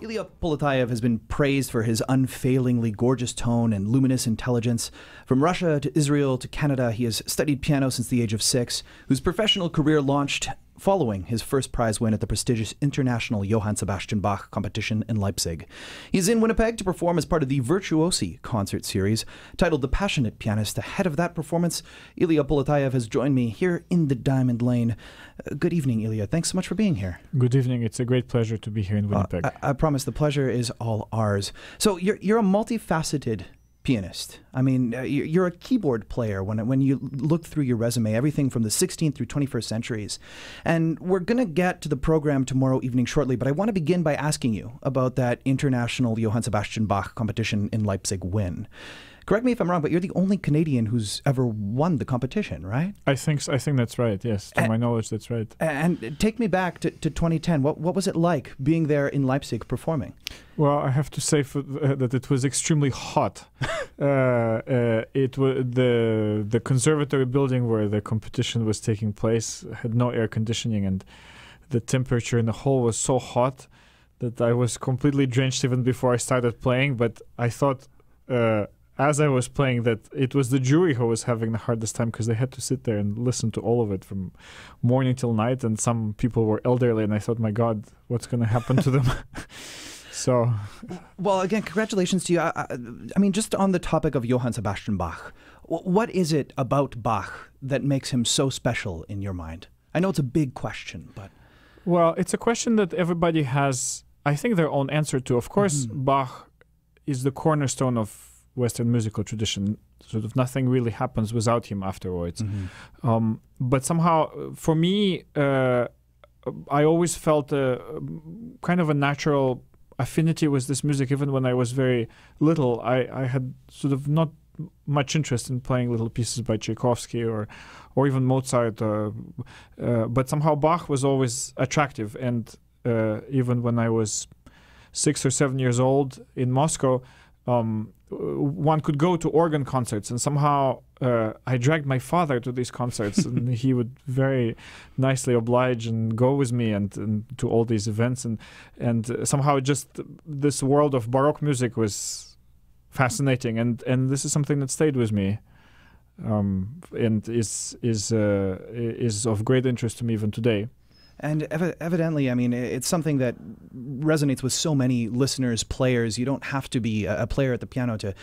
Ilya Poletaev has been praised for his unfailingly gorgeous tone and luminous intelligence. From Russia to Israel to Canada, he has studied piano since the age of 6, whose professional career launched following his first prize win at the prestigious international Johann Sebastian Bach competition in Leipzig. He's in Winnipeg to perform as part of the Virtuosi concert series, titled The Passionate Pianist. Ahead of that performance, Ilya Poletaev has joined me here in the Diamond Lane. Good evening, Ilya. Thanks so much for being here. Good evening. It's a great pleasure to be here in Winnipeg. I promise the pleasure is all ours. So you're a multifaceted pianist. I mean, you're a keyboard player when you look through your resume, everything from the 16th through 21st centuries. And we're going to get to the program tomorrow evening shortly, but I want to begin by asking you about that international Johann Sebastian Bach competition in Leipzig win. Correct me if I'm wrong, but you're the only Canadian who's ever won the competition, right? I think that's right, yes. To my knowledge, that's right. And take me back to 2010. What was it like being there in Leipzig performing? Well, I have to say that it was extremely hot. It was the conservatory building where the competition was taking place had no air conditioning, and the temperature in the hall was so hot that I was completely drenched even before I started playing. But I thought, as I was playing, that it was the jury who was having the hardest time, because they had to sit there and listen to all of it from morning till night, and some people were elderly, and I thought, my God, what's going to happen to them? So, well, again, congratulations to you. I mean, just on the topic of Johann Sebastian Bach, what is it about Bach that makes him so special in your mind? I know it's a big question, but... Well, it's a question that everybody has, I think, their own answer to. Of course, Bach is the cornerstone of Western musical tradition. Sort of nothing really happens without him afterwards. But somehow, for me, I always felt kind of a natural affinity with this music. Even when I was very little, I had sort of not much interest in playing little pieces by Tchaikovsky or even Mozart. But somehow Bach was always attractive. And even when I was 6 or 7 years old in Moscow, one could go to organ concerts, and somehow I dragged my father to these concerts, and he would very nicely oblige and go with me and to all these events, and somehow just this world of Baroque music was fascinating, and this is something that stayed with me, and is of great interest to me even today. And evidently, I mean, it's something that resonates with so many listeners, players. You don't have to be a player at the piano to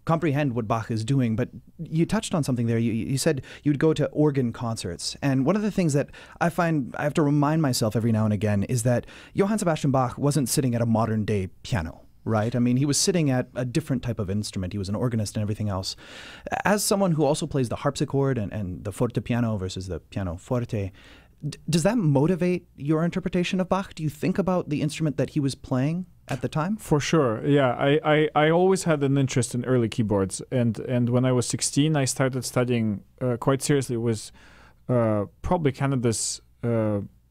comprehend what Bach is doing. But you touched on something there. You said you'd go to organ concerts. And one of the things that I find I have to remind myself every now and again is that Johann Sebastian Bach wasn't sitting at a modern day piano. Right? I mean, he was sitting at a different type of instrument. He was an organist and everything else. As someone who also plays the harpsichord and the fortepiano versus the pianoforte, does that motivate your interpretation of Bach? Do you think about the instrument that he was playing at the time? For sure, yeah. I always had an interest in early keyboards, and when I was 16, I started studying quite seriously with probably Canada's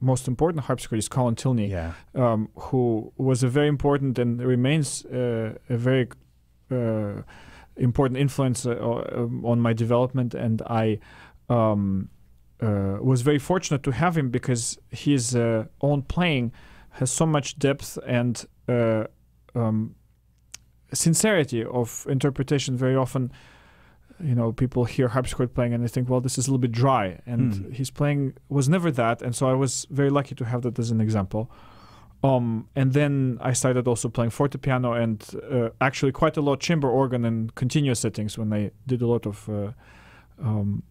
most important harpsichordist, Colin Tilney, who was a very important and remains a very important influence on my development, and I was very fortunate to have him because his own playing has so much depth and sincerity of interpretation. Very often, people hear harpsichord playing and they think, well, this is a little bit dry, and his playing was never that, and so I was very lucky to have that as an example. And then I started also playing fortepiano and actually quite a lot chamber organ and continuous settings when I did a lot of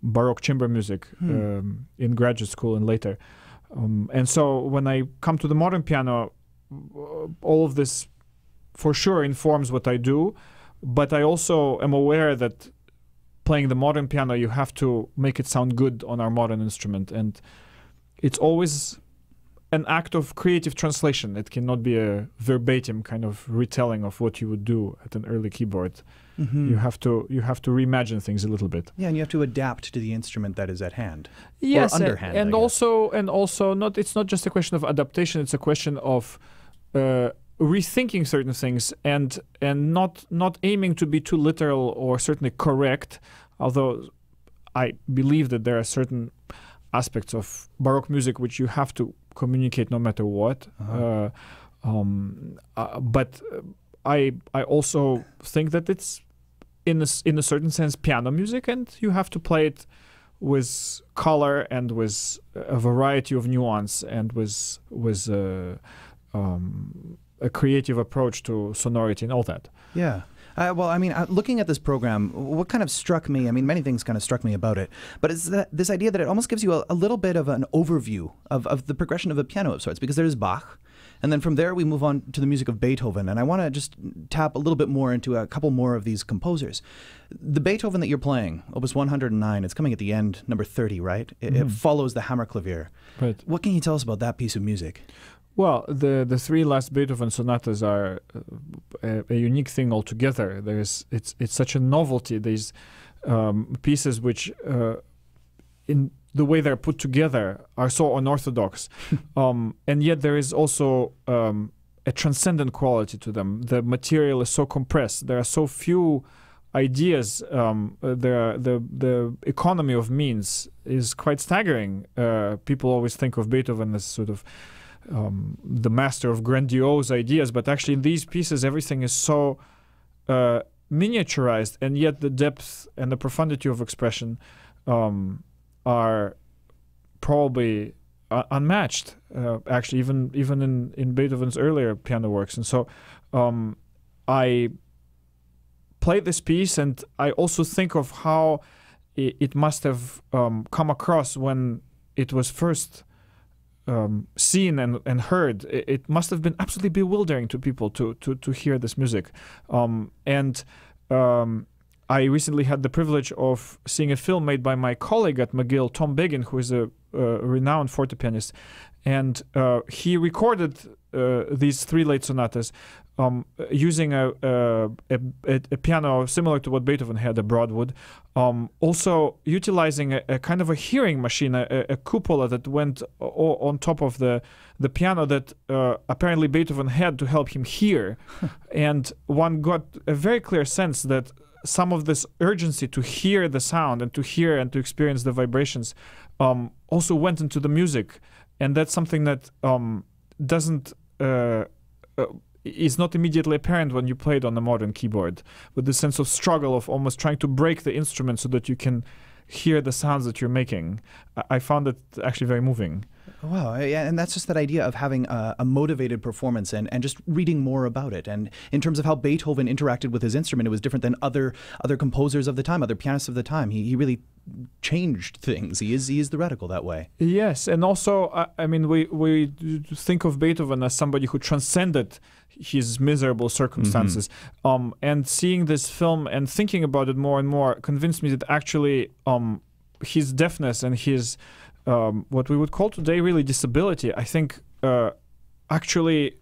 Baroque chamber music in graduate school and later. And so when I come to the modern piano, all of this for sure informs what I do, but I also am aware that playing the modern piano, you have to make it sound good on our modern instrument, and it's always an act of creative translation. It cannot be a verbatim kind of retelling of what you would do at an early keyboard. You have to reimagine things a little bit. Yeah, and you have to adapt to the instrument that is at hand. Yes, or underhand, and also not. It's not just a question of adaptation. It's a question of rethinking certain things and not aiming to be too literal or certainly correct. Although I believe that there are certain aspects of Baroque music which you have to communicate no matter what. But I also think that it's in a certain sense piano music, and you have to play it with color and with a variety of nuance and with a creative approach to sonority and all that. Yeah. Well, I mean, looking at this program, what kind of struck me, I mean, many things kind of struck me about it, but it's this idea that it almost gives you a little bit of an overview of the progression of a piano of sorts, because there's Bach, and then from there we move on to the music of Beethoven, and I want to just tap a little bit more into a couple more of these composers. The Beethoven that you're playing, Opus 109, it's coming at the end, number 30, right? It follows the Hammerklavier. Right. What can you tell us about that piece of music? Well, the three last Beethoven sonatas are a unique thing altogether. It's such a novelty. These pieces which, in the way they're put together, are so unorthodox, and yet there is also a transcendent quality to them. The material is so compressed. There are so few ideas. The economy of means is quite staggering. People always think of Beethoven as sort of the master of grandiose ideas, but actually in these pieces everything is so miniaturized, and yet the depth and the profundity of expression are probably unmatched, actually even in Beethoven's earlier piano works. And so I play this piece, and I also think of how it must have come across when it was first seen and heard. It must have been absolutely bewildering to people to hear this music. And I recently had the privilege of seeing a film made by my colleague at McGill, Tom Begin, who is a renowned forte pianist. And he recorded these three late sonatas using a piano similar to what Beethoven had, a Broadwood. Also utilizing a kind of a hearing machine, a cupola that went on top of the piano that apparently Beethoven had to help him hear. And one got a very clear sense that some of this urgency to hear the sound and to hear and to experience the vibrations also went into the music. And that's something that is not immediately apparent when you play it on a modern keyboard, with the sense of struggle of almost trying to break the instrument so that you can hear the sounds that you're making. I found it actually very moving. Wow, yeah, and that's just that idea of having a motivated performance and just reading more about it. And in terms of how Beethoven interacted with his instrument, it was different than other composers of the time, other pianists of the time. He really changed things. He is the radical that way. Yes, and also, I mean, we think of Beethoven as somebody who transcended his miserable circumstances. And seeing this film and thinking about it more and more convinced me that actually his deafness and his what we would call today really disability, I think actually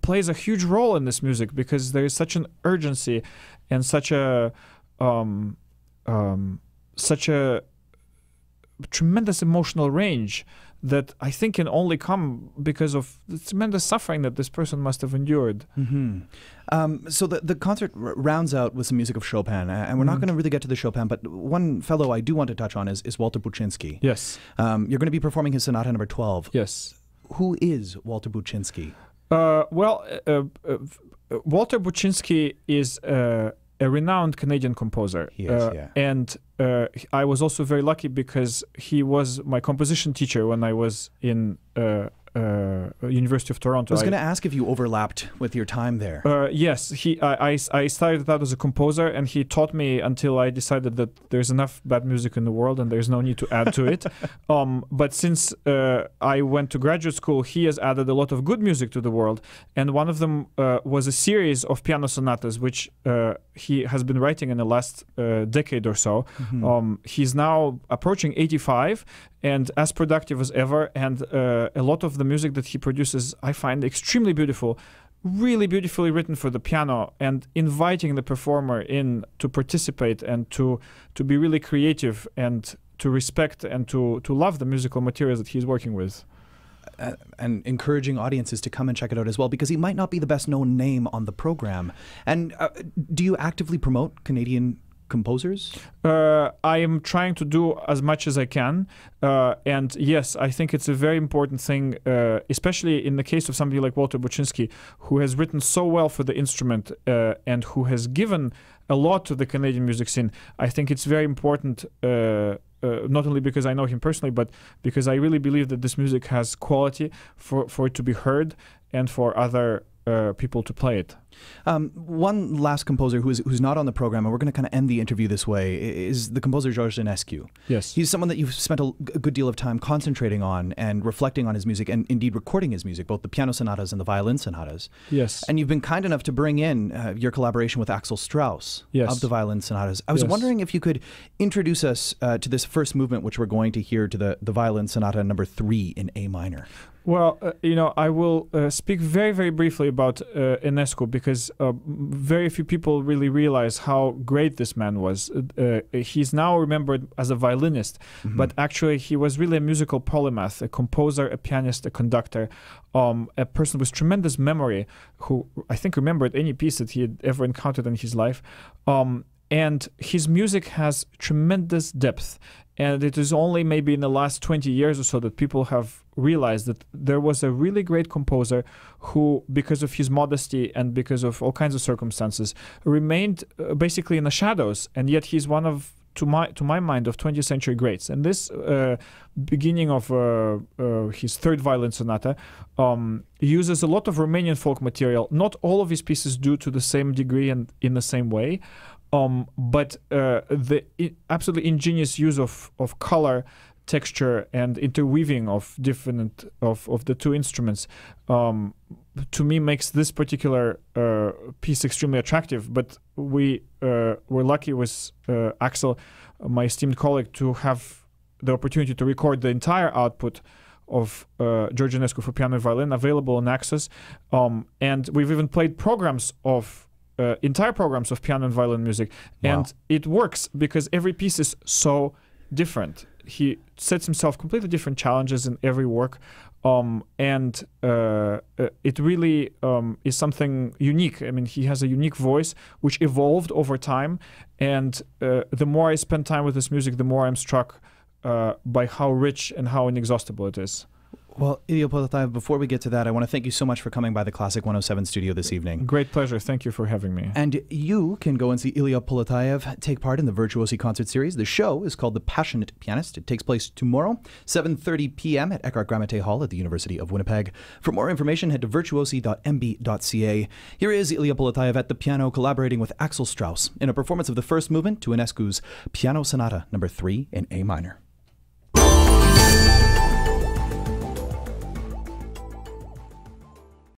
plays a huge role in this music, because there is such an urgency and such a tremendous emotional range that I think can only come because of the tremendous suffering that this person must have endured. So the concert rounds out with some music of Chopin, and we're not going to really get to the Chopin, but one fellow I do want to touch on is Walter Buczynski. Yes. You're going to be performing his Sonata number 12. Yes. Who is Walter Buczynski? Walter Buczynski is a renowned Canadian composer. He is, yeah. And I was also very lucky because he was my composition teacher when I was in University of Toronto. I was going to ask if you overlapped with your time there. Yes, I started out as a composer, and he taught me until I decided that there's enough bad music in the world and there's no need to add to it. But since I went to graduate school, he has added a lot of good music to the world, and one of them was a series of piano sonatas which he has been writing in the last decade or so. He's now approaching 85 and as productive as ever, and a lot of the music that he produces I find extremely beautiful, really beautifully written for the piano, and inviting the performer in to participate and to be really creative and to respect and to love the musical materials that he's working with. And encouraging audiences to come and check it out as well, because he might not be the best known name on the program. And do you actively promote Canadian composers? I am trying to do as much as I can. And yes, I think it's a very important thing, especially in the case of somebody like Walter Buczynski, who has written so well for the instrument and who has given a lot to the Canadian music scene. I think it's very important, not only because I know him personally, but because I really believe that this music has quality for it to be heard and for other people to play it. One last composer who's not on the program, and we're going to kind of end the interview this way, is the composer George Enescu. Yes. He's someone that you've spent a good deal of time concentrating on and reflecting on his music and indeed recording his music, both the piano sonatas and the violin sonatas. Yes. And you've been kind enough to bring in your collaboration with Axel Strauss of the violin sonatas. I was wondering if you could introduce us to this first movement, which we're going to hear, to the violin sonata number 3 in A minor. Well, I will speak very, very briefly about Enescu, because very few people really realize how great this man was. He's now remembered as a violinist, but actually he was really a musical polymath, a composer, a pianist, a conductor, a person with tremendous memory who I think remembered any piece that he had ever encountered in his life. And his music has tremendous depth. And it is only maybe in the last 20 years or so that people have realized that there was a really great composer who, because of his modesty and because of all kinds of circumstances, remained basically in the shadows. And yet he's one of, to my mind, of 20th century greats. And this beginning of his third violin sonata uses a lot of Romanian folk material. Not all of his pieces do to the same degree and in the same way. But the absolutely ingenious use of color, texture, and interweaving of different of the two instruments, to me makes this particular piece extremely attractive. But we were lucky with Axel, my esteemed colleague, to have the opportunity to record the entire output of George Enescu for piano and violin available on Access, and we've even played programs of entire programs of piano and violin music. Wow. And it works because every piece is so different. He sets himself completely different challenges in every work. And it really is something unique. I mean, he has a unique voice which evolved over time. And the more I spend time with this music, the more I'm struck by how rich and how inexhaustible it is. Well, Ilya Poletaev, before we get to that, I want to thank you so much for coming by the Classic 107 studio this evening. Great pleasure. Thank you for having me. And you can go and see Ilya Poletaev take part in the Virtuosi concert series. The show is called The Passionate Pianist. It takes place tomorrow, 7:30 p.m. at Eckhart Gramate Hall at the University of Winnipeg. For more information, head to virtuosi.mb.ca. Here is Ilya Poletaev at the piano collaborating with Axel Strauss in a performance of the first movement to Enescu's Piano Sonata number 3 in A minor.